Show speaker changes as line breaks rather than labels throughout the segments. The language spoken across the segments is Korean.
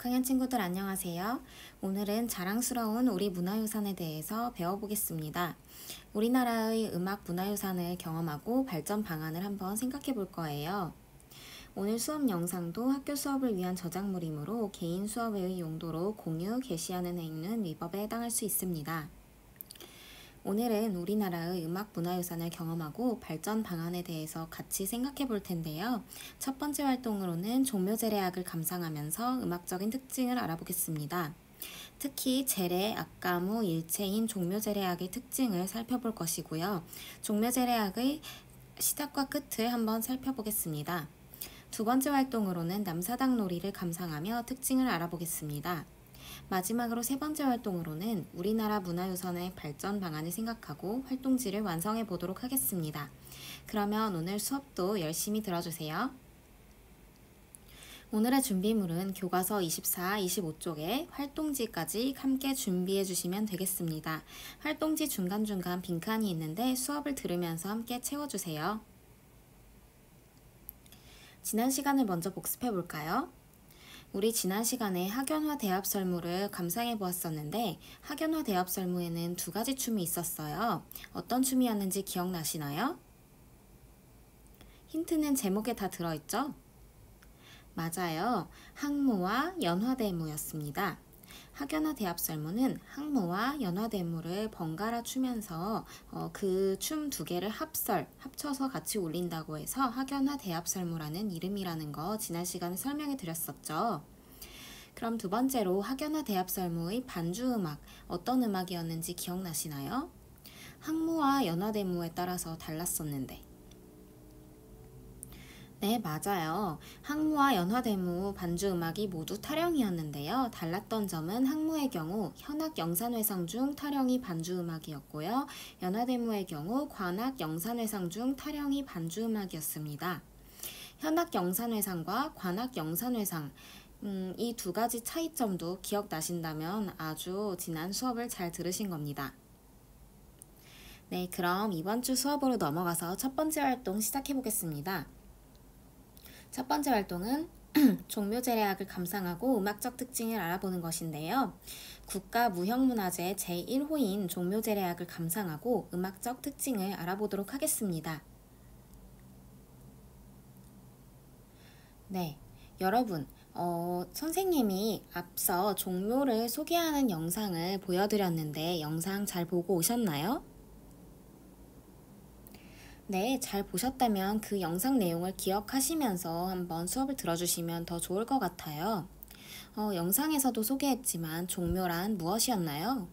6학년 친구들 안녕하세요. 오늘은 자랑스러운 우리 문화유산에 대해서 배워보겠습니다. 우리나라의 음악 문화유산을 경험하고 발전 방안을 한번 생각해 볼 거예요. 오늘 수업 영상도 학교 수업을 위한 저작물이므로 개인 수업의 용도로 공유, 게시하는 행위는 위법에 해당할 수 있습니다. 오늘은 우리나라의 음악 문화유산을 경험하고 발전 방안에 대해서 같이 생각해 볼 텐데요. 첫 번째 활동으로는 종묘제례악을 감상하면서 음악적인 특징을 알아보겠습니다. 특히 제례, 악가무, 일체인 종묘제례악의 특징을 살펴볼 것이고요. 종묘제례악의 시작과 끝을 한번 살펴보겠습니다. 두 번째 활동으로는 남사당 놀이를 감상하며 특징을 알아보겠습니다. 마지막으로 세 번째 활동으로는 우리나라 문화유산의 발전 방안을 생각하고 활동지를 완성해 보도록 하겠습니다. 그러면 오늘 수업도 열심히 들어주세요. 오늘의 준비물은 교과서 24, 25쪽에 활동지까지 함께 준비해 주시면 되겠습니다. 활동지 중간중간 빈칸이 있는데 수업을 들으면서 함께 채워주세요. 지난 시간을 먼저 복습해 볼까요? 우리 지난 시간에 학연화 대합설무를 감상해 보았었는데 학연화 대합설무에는 두 가지 춤이 있었어요. 어떤 춤이었는지 기억나시나요? 힌트는 제목에 다 들어있죠? 맞아요. 항무와 연화대무였습니다. 학연화 대합설무는 항무와 연화대무를 번갈아 추면서 그 춤 두 개를 합쳐서 같이 올린다고 해서 학연화 대합설무라는 이름이라는 거 지난 시간에 설명해 드렸었죠. 그럼 두 번째로 학연화 대합설무의 반주음악, 어떤 음악이었는지 기억나시나요? 항무와 연화대무에 따라서 달랐었는데. 네, 맞아요. 항무와 연화대무 반주음악이 모두 타령이었는데요. 달랐던 점은 항무의 경우 현악 영산회상 중 타령이 반주음악이었고요. 연화대무의 경우 관악 영산회상 중 타령이 반주음악이었습니다. 현악 영산회상과 관악 영산회상, 이 두 가지 차이점도 기억나신다면 아주 지난 수업을 잘 들으신 겁니다. 네, 그럼 이번 주 수업으로 넘어가서 첫 번째 활동 시작해 보겠습니다. 첫 번째 활동은 종묘제례악을 감상하고 음악적 특징을 알아보는 것인데요. 국가무형문화재 제1호인 종묘제례악을 감상하고 음악적 특징을 알아보도록 하겠습니다. 네, 여러분, 선생님이 앞서 종묘를 소개하는 영상을 보여드렸는데 영상 잘 보고 오셨나요? 네, 잘 보셨다면 그 영상 내용을 기억하시면서 한번 수업을 들어주시면 더 좋을 것 같아요. 영상에서도 소개했지만 종묘란 무엇이었나요?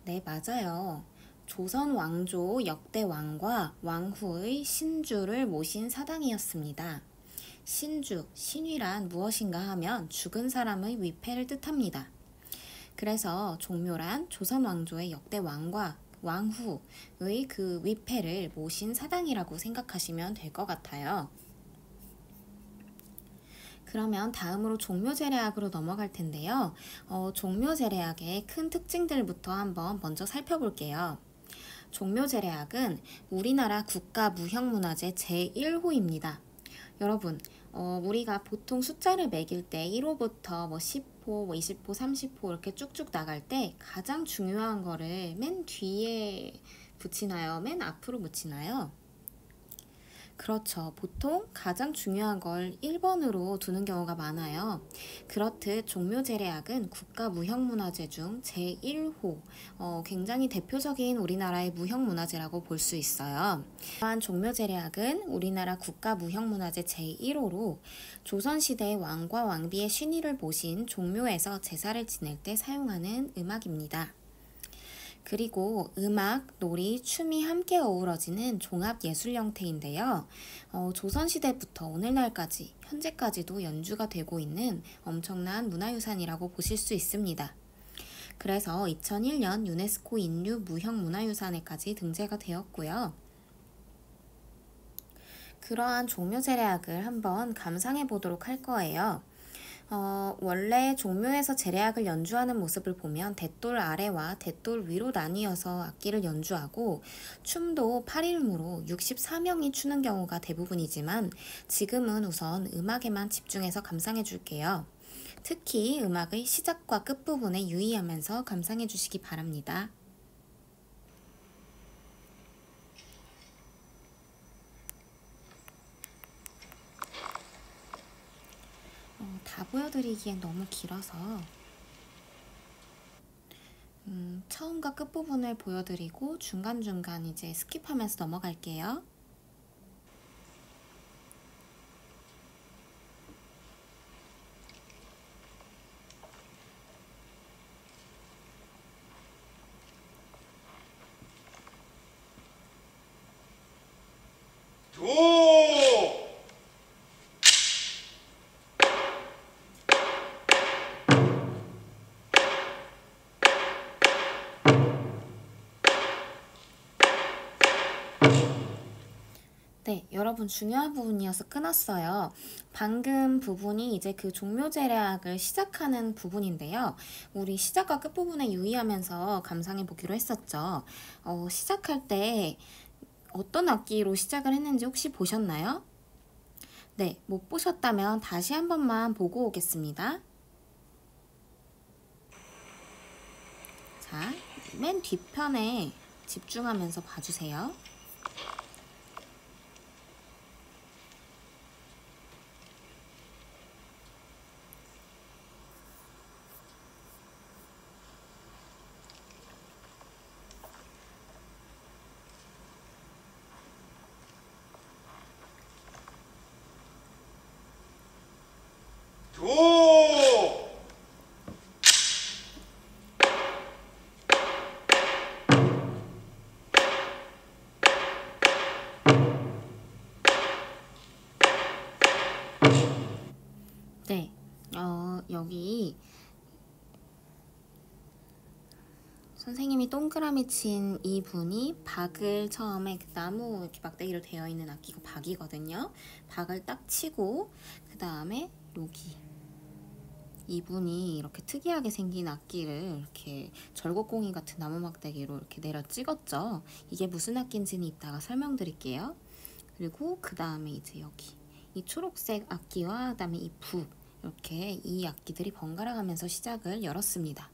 네, 맞아요. 조선 왕조 역대 왕과 왕후의 신주를 모신 사당이었습니다. 신주, 신위란 무엇인가 하면 죽은 사람의 위패를 뜻합니다. 그래서 종묘란 조선 왕조의 역대 왕과 왕후의 그 위패를 모신 사당이라고 생각하시면 될 것 같아요. 그러면 다음으로 종묘제례악으로 넘어갈 텐데요. 종묘제례악의 큰 특징들부터 한번 먼저 살펴볼게요. 종묘제례악은 우리나라 국가무형문화재 제1호입니다. 여러분, 우리가 보통 숫자를 매길 때 1호부터 10호, 20호, 30호 이렇게 쭉쭉 나갈 때 가장 중요한 거를 맨 뒤에 붙이나요? 맨 앞으로 붙이나요? 그렇죠. 보통 가장 중요한 걸 1번으로 두는 경우가 많아요. 그렇듯 종묘제례악은 국가무형문화재 중 제1호, 굉장히 대표적인 우리나라의 무형문화재라고 볼 수 있어요. 또한 종묘제례악은 우리나라 국가무형문화재 제1호로 조선시대 왕과 왕비의 신의를 모신 종묘에서 제사를 지낼 때 사용하는 음악입니다. 그리고 음악, 놀이, 춤이 함께 어우러지는 종합예술 형태인데요. 조선시대부터 오늘날까지, 현재까지도 연주가 되고 있는 엄청난 문화유산이라고 보실 수 있습니다. 그래서 2001년 유네스코 인류 무형문화유산에까지 등재가 되었고요. 그러한 종묘제례악을 한번 감상해 보도록 할 거예요. 원래 종묘에서 제례악을 연주하는 모습을 보면 대돌 아래와 대돌 위로 나뉘어서 악기를 연주하고 춤도 8일무로 64명이 추는 경우가 대부분이지만 지금은 우선 음악에만 집중해서 감상해 줄게요. 특히 음악의 시작과 끝부분에 유의하면서 감상해 주시기 바랍니다. 다 보여드리기엔 너무 길어서 처음과 끝부분을 보여드리고 중간중간 이제 스킵하면서 넘어갈게요. 네, 여러분 중요한 부분이어서 끊었어요. 방금 부분이 이제 그 종묘제례악을 시작하는 부분인데요. 우리 시작과 끝부분에 유의하면서 감상해 보기로 했었죠. 시작할 때 어떤 악기로 시작을 했는지 혹시 보셨나요? 네, 못 보셨다면 다시 한 번만 보고 오겠습니다. 자, 맨 뒤편에 집중하면서 봐주세요. 네, 여기 선생님이 동그라미 친 이 분이 박을 처음에 나무 이렇게 막대기로 되어 있는 악기가 박이거든요. 박을 딱 치고 그 다음에 여기 이분이 이렇게 특이하게 생긴 악기를 이렇게 절곡공이 같은 나무 막대기로 이렇게 내려 찍었죠. 이게 무슨 악기인지는 이따가 설명드릴게요. 그리고 그 다음에 이제 여기 이 초록색 악기와 그 다음에 이 북 이렇게 이 악기들이 번갈아 가면서 시작을 열었습니다.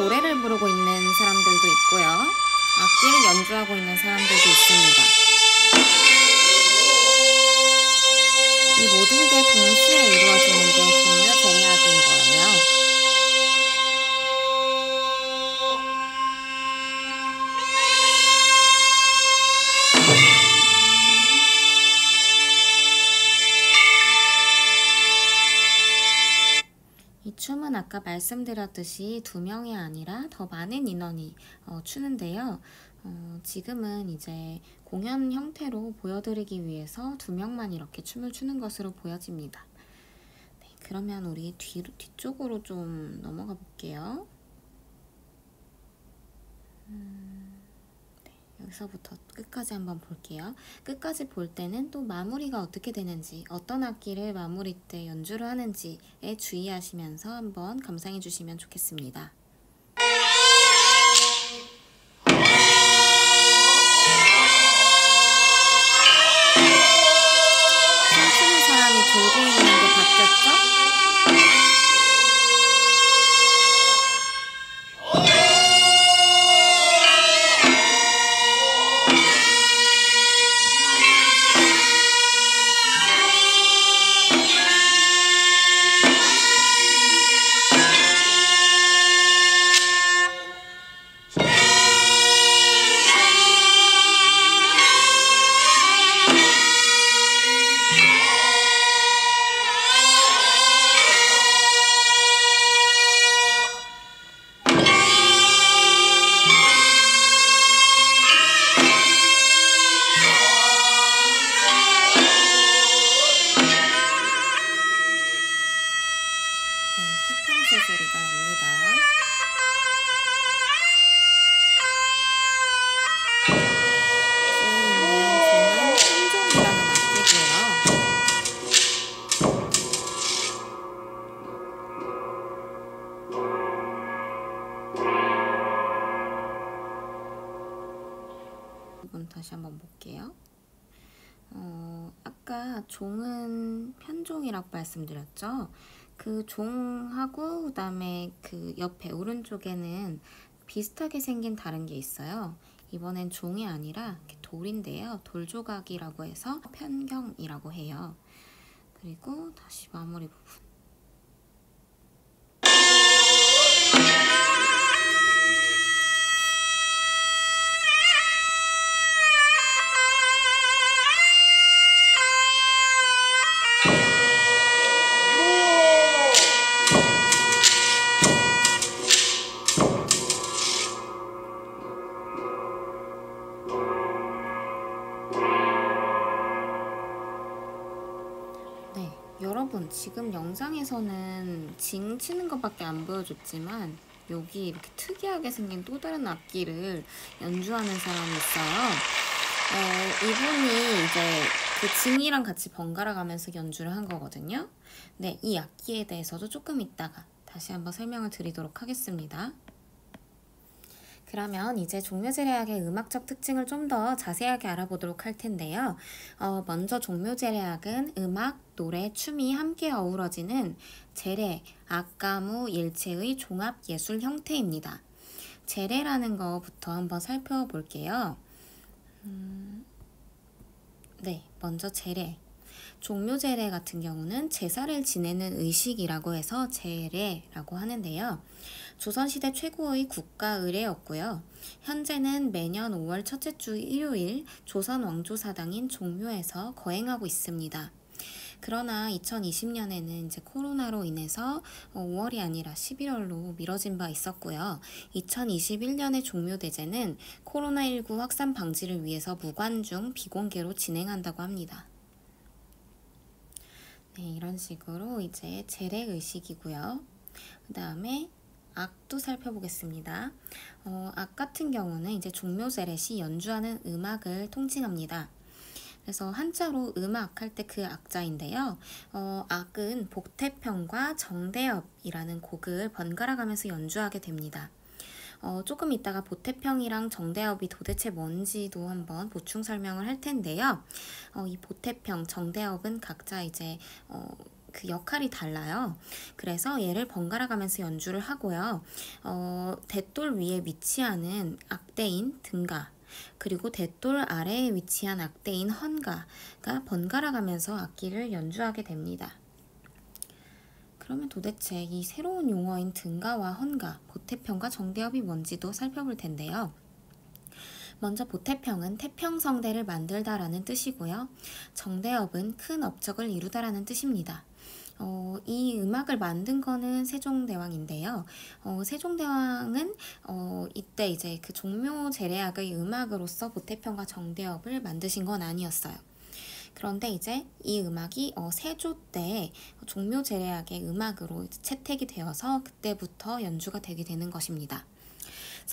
노래를 부르고 있는 사람들도 있고요. 악기를 연주하고 있는 사람들도 있습니다. 이 모든 게 동시에 이루어지는 게 종묘제례악인 거예요. 이 춤은 아까 말씀드렸듯이 2명이 아니라 더 많은 인원이 추는데요. 지금은 이제 공연 형태로 보여드리기 위해서 2명만 이렇게 춤을 추는 것으로 보여집니다. 네, 그러면 우리 뒤쪽으로 좀 넘어가 볼게요. 여기서부터 끝까지 한번 볼게요. 끝까지 볼 때는 또 마무리가 어떻게 되는지, 어떤 악기를 마무리 때 연주를 하는지에 주의하시면서 한번 감상해 주시면 좋겠습니다. 춤추는 사람이 들고 있는 게 바뀌었죠? 태평소 소리가 납니다. 다시 한번 볼게요. 아까 종은 편종이라고 말씀드렸죠. 그 종하고 그 다음에 그 옆에 오른쪽에는 비슷하게 생긴 다른 게 있어요. 이번엔 종이 아니라 돌인데요. 돌조각이라고 해서 편경이라고 해요. 그리고 다시 마무리 부분. 네, 여러분 지금 영상에서는 징 치는 것밖에 안 보여줬지만 여기 이렇게 특이하게 생긴 또 다른 악기를 연주하는 사람이 있어요. 이분이 이제 그 징이랑 같이 번갈아 가면서 연주를 한 거거든요. 네, 이 악기에 대해서도 조금 이따가 다시 한번 설명을 드리도록 하겠습니다. 그러면 이제 종묘제례악의 음악적 특징을 좀 더 자세하게 알아보도록 할 텐데요. 먼저 종묘제례악은 음악, 노래, 춤이 함께 어우러지는 제례, 악가무, 일체의 종합 예술 형태입니다. 제례라는 것부터 한번 살펴볼게요. 네, 먼저 제례. 종묘제례 같은 경우는 제사를 지내는 의식이라고 해서 제례라고 하는데요. 조선시대 최고의 국가의례였고요. 현재는 매년 5월 첫째 주 일요일 조선 왕조사당인 종묘에서 거행하고 있습니다. 그러나 2020년에는 이제 코로나로 인해서 5월이 아니라 11월로 미뤄진 바 있었고요. 2021년의 종묘대제는 코로나19 확산 방지를 위해서 무관중 비공개로 진행한다고 합니다. 네, 이런 식으로 이제 제례 의식이고요. 그 다음에 악도 살펴보겠습니다. 악 같은 경우는 이제 종묘제례 시 연주하는 음악을 통칭합니다. 그래서 한자로 음악 할 때 그 악자인데요. 악은 복태평과 정대엽이라는 곡을 번갈아 가면서 연주하게 됩니다. 조금 이따가 보태평이랑 정대엽이 도대체 뭔지도 한번 보충 설명을 할 텐데요. 이 보태평, 정대엽은 각자 이제 그 역할이 달라요. 그래서 얘를 번갈아 가면서 연주를 하고요. 대돌 위에 위치하는 악대인 등가, 그리고 대돌 아래에 위치한 악대인 헌가가 번갈아 가면서 악기를 연주하게 됩니다. 그러면 도대체 이 새로운 용어인 등가와 헌가, 보태평과 정대협이 뭔지도 살펴볼 텐데요. 먼저 보태평은 태평성대를 만들다라는 뜻이고요. 정대협은 큰 업적을 이루다라는 뜻입니다. 이 음악을 만든 거는 세종대왕인데요. 세종대왕은 이때 이제 그 종묘제례악의 음악으로서 보태평과 정대협을 만드신 건 아니었어요. 그런데 이제 이 음악이 세조 때 종묘제례악의 음악으로 채택이 되어서 그때부터 연주가 되게 되는 것입니다.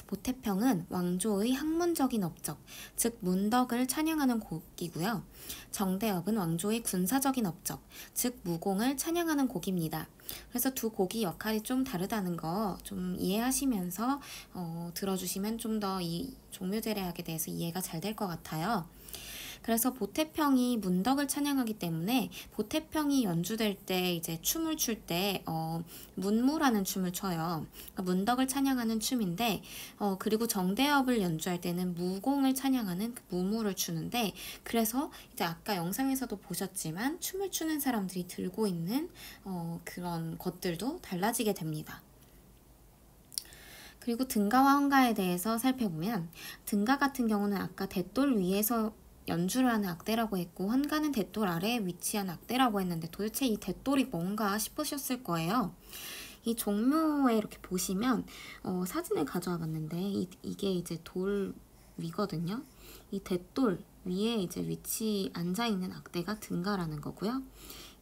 보태평은 왕조의 학문적인 업적, 즉 문덕을 찬양하는 곡이고요. 정대협은 왕조의 군사적인 업적, 즉 무공을 찬양하는 곡입니다. 그래서 두 곡이 역할이 좀 다르다는 거 좀 이해하시면서 들어주시면 좀 더 이 종묘제례악에 대해서 이해가 잘 될 것 같아요. 그래서 보태평이 문덕을 찬양하기 때문에 보태평이 연주될 때 이제 춤을 출 때 문무라는 춤을 춰요. 그러니까 문덕을 찬양하는 춤인데 그리고 정대협을 연주할 때는 무공을 찬양하는 그 무무를 추는데, 그래서 이제 아까 영상에서도 보셨지만 춤을 추는 사람들이 들고 있는 그런 것들도 달라지게 됩니다. 그리고 등가와 헌가에 대해서 살펴보면, 등가 같은 경우는 아까 대돌 위에서 연주를 하는 악대라고 했고, 헌가는 대돌 아래에 위치한 악대라고 했는데 도대체 이 대돌이 뭔가 싶으셨을 거예요. 이 종묘에 이렇게 보시면 사진을 가져와 봤는데 이게 이제 돌 위거든요. 이 대돌 위에 이제 앉아있는 악대가 등가라는 거고요.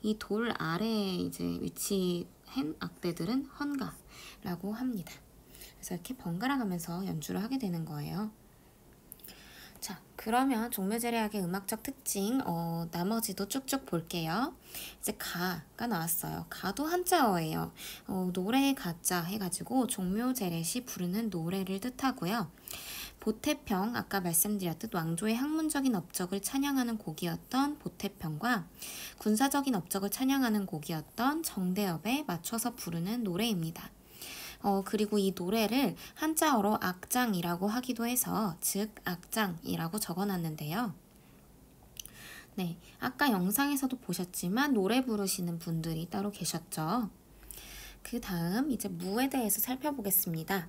이 돌 아래에 이제 위치한 악대들은 헌가라고 합니다. 그래서 이렇게 번갈아 가면서 연주를 하게 되는 거예요. 자, 그러면 종묘제례악의 음악적 특징 나머지도 쭉쭉 볼게요. 이제 가가 나왔어요. 가도 한자어예요. 노래의 가자 해가지고 종묘제례 시 부르는 노래를 뜻하고요. 보태평, 아까 말씀드렸듯 왕조의 학문적인 업적을 찬양하는 곡이었던 보태평과 군사적인 업적을 찬양하는 곡이었던 정대협에 맞춰서 부르는 노래입니다. 그리고 이 노래를 한자어로 악장이라고 하기도 해서 즉 악장이라고 적어놨는데요. 네, 아까 영상에서도 보셨지만 노래 부르시는 분들이 따로 계셨죠. 그 다음 이제 무에 대해서 살펴보겠습니다.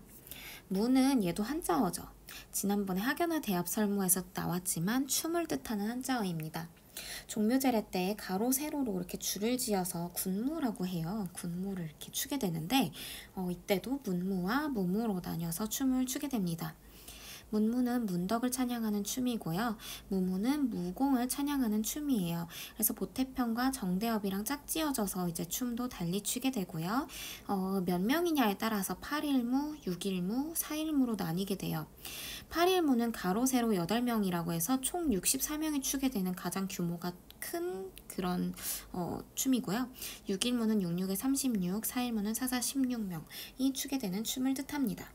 무는 얘도 한자어죠. 지난번에 학연화 대합 설무에서 나왔지만 춤을 뜻하는 한자어입니다. 종묘제례 때 가로 세로로 이렇게 줄을 지어서 군무라고 해요. 군무를 이렇게 추게 되는데 이때도 문무와 무무로 나뉘어서 춤을 추게 됩니다. 문무는 문덕을 찬양하는 춤이고요. 무무는 무공을 찬양하는 춤이에요. 그래서 보태평과 정대협이랑 짝지어져서 이제 춤도 달리 추게 되고요. 몇 명이냐에 따라서 8일무, 6일무, 4일무로 나뉘게 돼요. 8일무는 가로 세로 8명이라고 해서 총 64명이 추게 되는 가장 규모가 큰 그런 춤이고요. 6일무는 66에 36, 4일무는 44, 16명이 추게 되는 춤을 뜻합니다.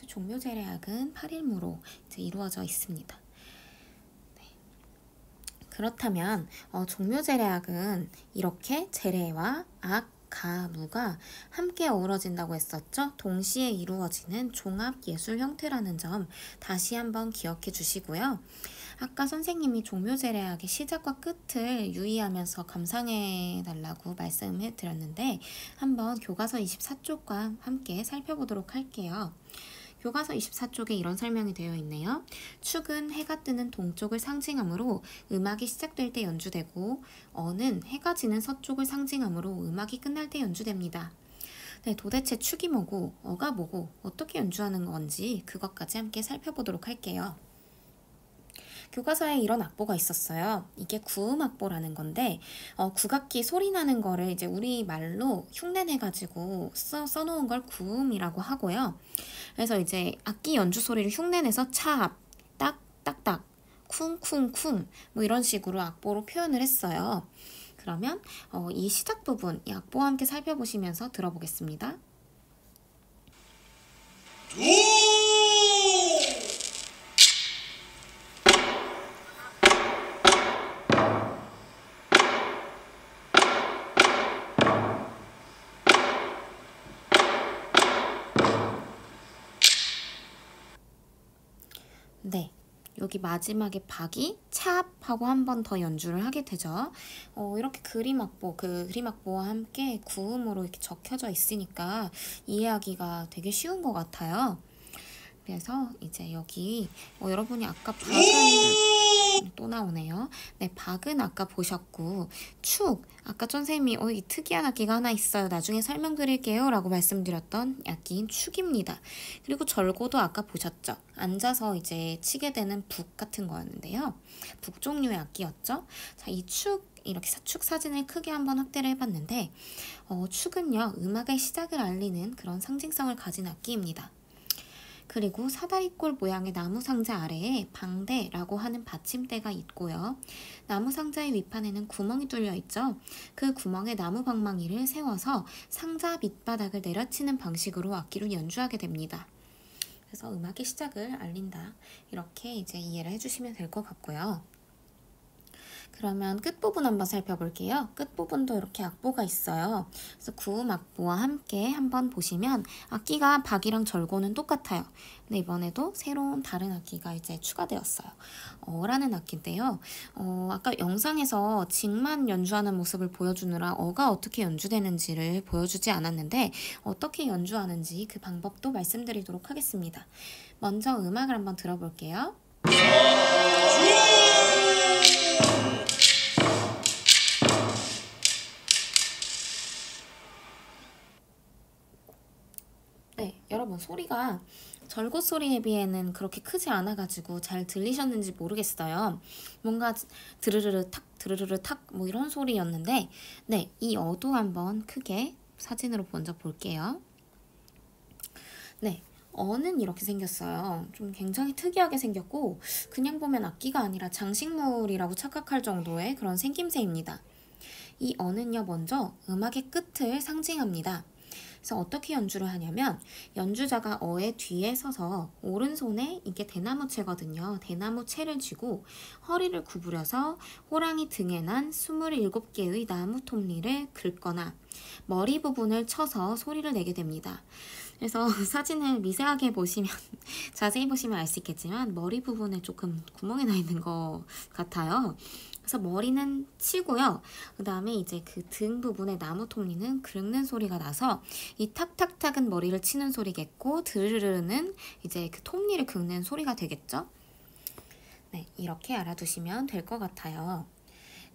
종묘제례악은 8일무로 이제 이루어져 있습니다. 네. 그렇다면 종묘제례악은 이렇게 제례와 악, 가, 무가 함께 어우러진다고 했었죠. 동시에 이루어지는 종합예술 형태라는 점 다시 한번 기억해 주시고요. 아까 선생님이 종묘제례악의 시작과 끝을 유의하면서 감상해 달라고 말씀해 드렸는데 한번 교과서 24쪽과 함께 살펴보도록 할게요. 교과서 24쪽에 이런 설명이 되어 있네요. 축은 해가 뜨는 동쪽을 상징하므로 음악이 시작될 때 연주되고 어는 해가 지는 서쪽을 상징하므로 음악이 끝날 때 연주됩니다. 네, 도대체 축이 뭐고 어가 뭐고 어떻게 연주하는 건지 그것까지 함께 살펴보도록 할게요. 교과서에 이런 악보가 있었어요. 이게 구음악보라는 건데 국악기 소리 나는 거를 이제 우리말로 흉내내가지고 써놓은 걸 구음이라고 하고요. 그래서 이제 악기 연주 소리를 흉내내서 찹, 딱, 딱딱, 쿵쿵쿵 뭐 이런 식으로 악보로 표현을 했어요. 그러면 이 시작 부분, 이 악보와 함께 살펴보시면서 들어보겠습니다. 네. 여기 마지막에 박이 찹 하고 한 번 더 연주를 하게 되죠. 이렇게 그림 악보와 함께 구음으로 이렇게 적혀져 있으니까 이해하기가 되게 쉬운 것 같아요. 그래서 이제 여기 여러분이 아까 박은 또 나오네요. 네, 박은 아까 보셨고 축 아까 선생님이 이 특이한 악기가 하나 있어요. 나중에 설명드릴게요 라고 말씀드렸던 악기인 축입니다. 그리고 절고도 아까 보셨죠. 앉아서 이제 치게 되는 북 같은 거였는데요. 북 종류의 악기였죠. 자, 이 축 이렇게 축 사진을 크게 한번 확대를 해봤는데 축은요 음악의 시작을 알리는 그런 상징성을 가진 악기입니다. 그리고 사다리꼴 모양의 나무 상자 아래에 방대라고 하는 받침대가 있고요. 나무 상자의 윗판에는 구멍이 뚫려 있죠. 그 구멍에 나무 방망이를 세워서 상자 밑바닥을 내려치는 방식으로 악기를 연주하게 됩니다. 그래서 음악의 시작을 알린다. 이렇게 이제 이해를 해주시면 될 것 같고요. 그러면 끝부분 한번 살펴볼게요. 끝부분도 이렇게 악보가 있어요. 그래서 구음 악보와 함께 한번 보시면 악기가 박이랑 절고는 똑같아요. 근데 이번에도 새로운 다른 악기가 이제 추가되었어요. 라는 악기인데요. 아까 영상에서 징만 연주하는 모습을 보여주느라 어가 어떻게 연주되는지를 보여주지 않았는데 어떻게 연주하는지 그 방법도 말씀드리도록 하겠습니다. 먼저 음악을 한번 들어볼게요. 네, 여러분 소리가 절고 소리에 비해는 그렇게 크지 않아가지고 잘 들리셨는지 모르겠어요. 뭔가 드르르르 탁 드르르르 탁 뭐 이런 소리였는데 네, 이 어도 한번 크게 사진으로 먼저 볼게요. 네, 어는 이렇게 생겼어요. 좀 굉장히 특이하게 생겼고 그냥 보면 악기가 아니라 장식물이라고 착각할 정도의 그런 생김새입니다. 이 어는요 먼저 음악의 끝을 상징합니다. 그래서 어떻게 연주를 하냐면 연주자가 어의 뒤에 서서 오른손에 이게 대나무채거든요. 대나무채를 쥐고 허리를 구부려서 호랑이 등에 난 27개의 나무 톱니를 긁거나 머리 부분을 쳐서 소리를 내게 됩니다. 그래서 사진을 미세하게 보시면 자세히 보시면 알 수 있겠지만 머리 부분에 조금 구멍이 나 있는 것 같아요. 그래서 머리는 치고요. 그 다음에 이제 그 등 부분에 나무 톱니는 긁는 소리가 나서 이 탁탁탁은 머리를 치는 소리겠고 드르르르는 이제 그 톱니를 긁는 소리가 되겠죠. 네, 이렇게 알아두시면 될 것 같아요.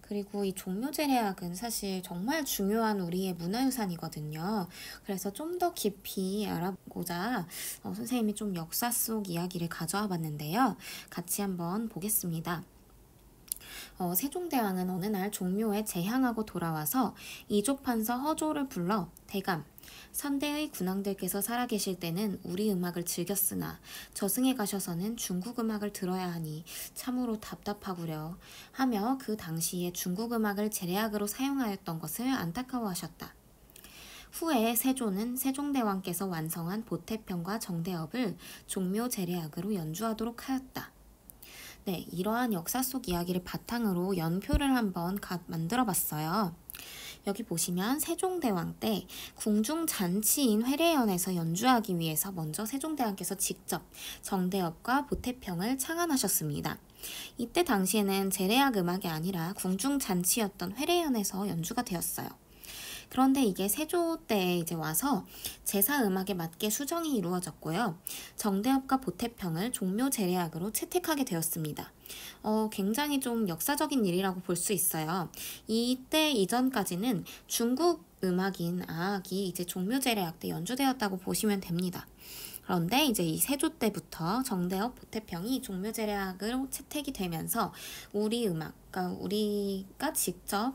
그리고 이 종묘제례악은 사실 정말 중요한 우리의 문화유산이거든요. 그래서 좀 더 깊이 알아보고자 선생님이 좀 역사 속 이야기를 가져와 봤는데요. 같이 한번 보겠습니다. 세종대왕은 어느 날 종묘에 제향하고 돌아와서 이조판서 허조를 불러 대감, 선대의 군왕들께서 살아계실 때는 우리 음악을 즐겼으나 저승에 가셔서는 중국 음악을 들어야 하니 참으로 답답하구려 하며 그 당시에 중국 음악을 제례악으로 사용하였던 것을 안타까워하셨다. 후에 세조는 세종대왕께서 완성한 보태평과 정대업을 종묘 제례악으로 연주하도록 하였다. 네, 이러한 역사 속 이야기를 바탕으로 연표를 한번 만들어 봤어요. 여기 보시면 세종대왕 때 궁중잔치인 회례연에서 연주하기 위해서 먼저 세종대왕께서 직접 정대업과 보태평을 창안하셨습니다. 이때 당시에는 제례악 음악이 아니라 궁중잔치였던 회례연에서 연주가 되었어요. 그런데 이게 세조 때에 이제 와서 제사 음악에 맞게 수정이 이루어졌고요. 정대업과 보태평을 종묘 제례악으로 채택하게 되었습니다. 굉장히 좀 역사적인 일이라고 볼 수 있어요. 이때 이전까지는 중국 음악인 아악이 이제 종묘 제례악 때 연주되었다고 보시면 됩니다. 그런데 이제 이 세조 때부터 정대업, 보태평이 종묘 제례악으로 채택이 되면서 우리 음악, 그러니까 우리가 직접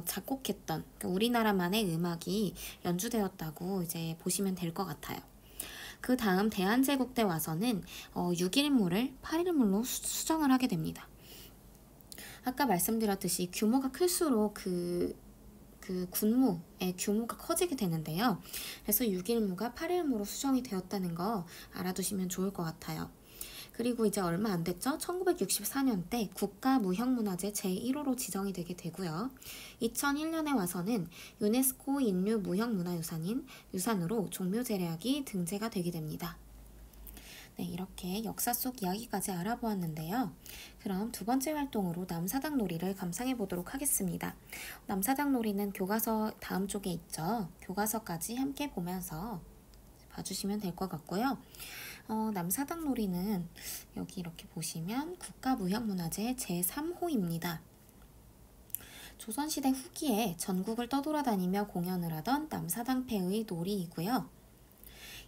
작곡했던 그러니까 우리나라만의 음악이 연주되었다고 이제 보시면 될 것 같아요. 그 다음 대한제국 때 와서는 6일물을 8일물로 수정을 하게 됩니다. 아까 말씀드렸듯이 규모가 클수록 그 군무의 규모가 커지게 되는데요. 그래서 6일무가 8일무로 수정이 되었다는 거 알아두시면 좋을 것 같아요. 그리고 이제 얼마 안 됐죠? 1964년 때 국가무형문화재 제1호로 지정이 되게 되고요. 2001년에 와서는 유네스코 인류 무형문화유산으로 종묘제례악이 등재가 되게 됩니다. 네, 이렇게 역사 속 이야기까지 알아보았는데요. 그럼 두 번째 활동으로 남사당 놀이를 감상해 보도록 하겠습니다. 남사당 놀이는 교과서 다음 쪽에 있죠. 교과서까지 함께 보면서 봐주시면 될 것 같고요. 남사당 놀이는 여기 이렇게 보시면 국가무형문화재 제3호입니다. 조선시대 후기에 전국을 떠돌아다니며 공연을 하던 남사당패의 놀이이고요.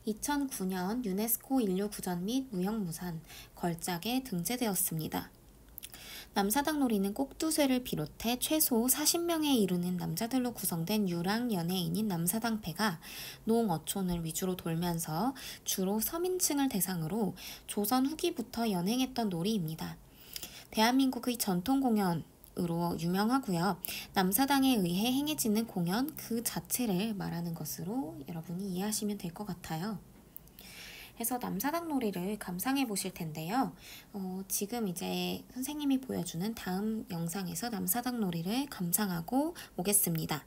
2009년 유네스코 인류구전 및 무형무산 걸작에 등재되었습니다. 남사당 놀이는 꼭두쇠를 비롯해 최소 40명에 이르는 남자들로 구성된 유랑 연예인인 남사당패가 농어촌을 위주로 돌면서 주로 서민층을 대상으로 조선 후기부터 연행했던 놀이입니다. 대한민국의 전통 공연으로 유명하고요. 남사당에 의해 행해지는 공연 그 자체를 말하는 것으로 여러분이 이해하시면 될 것 같아요. 해서 남사당 놀이를 감상해 보실 텐데요. 지금 이제 선생님이 보여주는 다음 영상에서 남사당 놀이를 감상하고 오겠습니다.